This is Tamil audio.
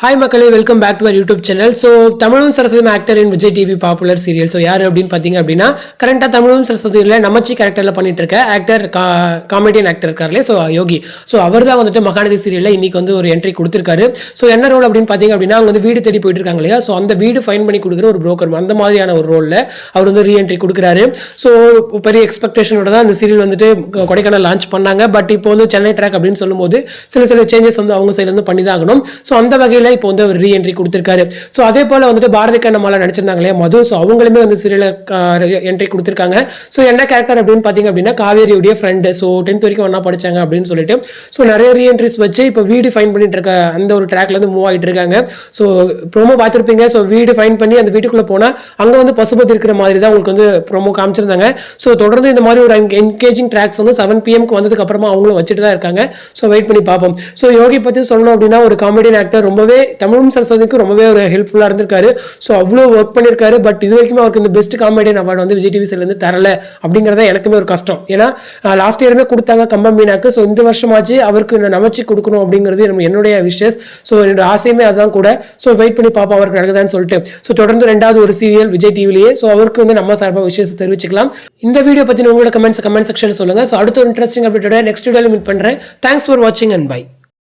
ஹாய் மக்களே, welcome back to our YouTube channel. So தமிழும் Saraswathi actor in Vijay TV popular serial. So யார் அப்படின்னு பார்த்தீங்க அப்படின்னா, கரண்டாக தமிழும் சரஸ்வதியில் நமச்சி கேரக்டரில் பண்ணிட்டு இருக்க ஆக்டர் காமெடியன் ஆக்டர் இருக்கார்லே, ஸோ யோகி. ஸோ அவர் தான் வந்துட்டு மகாநதி சீரியலில் இன்னைக்கு வந்து ஒரு என்ட்ரி கொடுத்துருக்காரு. ஸோ என்ன ரோல் அப்படின்னு பார்த்தீங்க அப்படின்னா, அவங்க வந்து வீடு தேடி போயிட்டு இருக்காங்க இல்லையா, ஸோ அந்த வீடு ஃபைன் பண்ணி கொடுக்குற ஒரு புரோக்கர், அந்த மாதிரியான ஒரு ரோலில் அவர் வந்து ரீஎன்ட்ரி கொடுக்குறாரு. ஸோ பெரிய எக்ஸ்பெக்டேஷனோட தான் அந்த சீரியல் வந்துட்டு கொடைக்கானல் லான்ச் பண்ணாங்க. பட் இப்போ வந்து சென்னை ட்ராக் அப்படின்னு சொல்லும்போது சில சேஞ்சஸ் வந்து அவங்க சைட்லேருந்து பண்ணி தான் ஆகணும். ஸோ அந்த வகையில் இப்போ வந்து அவர் ரீஎன்ட்ரி கொடுத்திருக்காரு. ஸோ அதே போல வந்துட்டு பாரதி கண்ணம்மால நடிச்சிருந்தாங்க இல்லையா மது, ஸோ அவங்களுமே வந்து சீரியல என்ட்ரி கொடுத்திருக்காங்க. ஸோ என்ன கேரக்டர் அப்படின்னு பார்த்தீங்க அப்படின்னா, காவேரியுடைய ஃப்ரெண்டு. ஸோ 10th வரைக்கும் ஒன்றா படிச்சாங்க அப்படின்னு சொல்லிட்டு ஸோ நிறைய ரீஎன்ட்ரிஸ் வச்சு இப்போ வீடு ஃபைன் பண்ணிட்டு இருக்க அந்த ஒரு ட்ராக்ல வந்து மூவ் ஆகிட்டு இருக்காங்க. ஸோ ப்ரோமோ பார்த்துருப்பீங்க. ஸோ வீடு ஃபைன் பண்ணி அந்த வீட்டுக்குள்ள போனால் அங்கே வந்து பசுபதி இருக்கிற மாதிரி தான் உங்களுக்கு வந்து ப்ரோமோ காமிச்சிருந்தாங்க. ஸோ தொடர்ந்து இந்த மாதிரி ஒரு என்கேஜிங் ட்ராக்ஸ் வந்து 7 PM வந்ததுக்கு அப்புறமா அவங்களும் வச்சுட்டு தான் இருக்காங்க. ஸோ வெயிட் பண்ணி பார்ப்போம். ஸோ யோகி பற்றி சொல்லணும் அப்படின்னா, ஒரு காமெடியன் ஆக்டர், ரொம்பவே தமிழும் சரஸ்வதிக்கு ரொம்பவே ஒரு ஹெல்ப்ஃபுல்லாக இருந்திருக்காரு. ஸோ அவ்வளோ ஒர்க் பண்ணியிருக்காரு. பட் இது வரைக்கும் அவருக்கு இந்த பெஸ்ட் காமெடியன் அவார்டு வந்து விஜய் டிவி சைட்லேருந்து தரல அப்படிங்கிறத எனக்குமே ஒரு கஷ்டம். ஏன்னா லாஸ்ட் இயருமே கொடுத்தாங்க கம்பம் மீனாக்கு. ஸோ இந்த வருஷமாச்சு அவருக்கு நமச்சி கொடுக்கணும் அப்படிங்கிறது என்னுடைய விஷஸ். ஸோ என்னோட ஆசையுமே அதுதான் கூட. ஸோ வெயிட் பண்ணி பார்ப்போம் அவருக்கு நடக்குதான்னு சொல்லிட்டு. ஸோ தொடர்ந்து 2வது ஒரு சீரியல் விஜய் டிவிலேயே. ஸோ அவருக்கு வந்து நம்ம சார்பாக விஷயத்தை தெரிவிச்சுக்கலாம். இந்த வீடியோ பற்றி உங்களோட கமெண்ட் செக்ஷனில் சொல்லுங்கள். ஸோ அடுத்த ஒரு இன்ட்ரெஸ்டிங் அப்டேட்டோட நெக்ஸ்ட் வீடியோவில் மீட் பண்ணுறேன். தேங்க்ஸ் ஃபார் வாட்சிங் அண்ட் பை.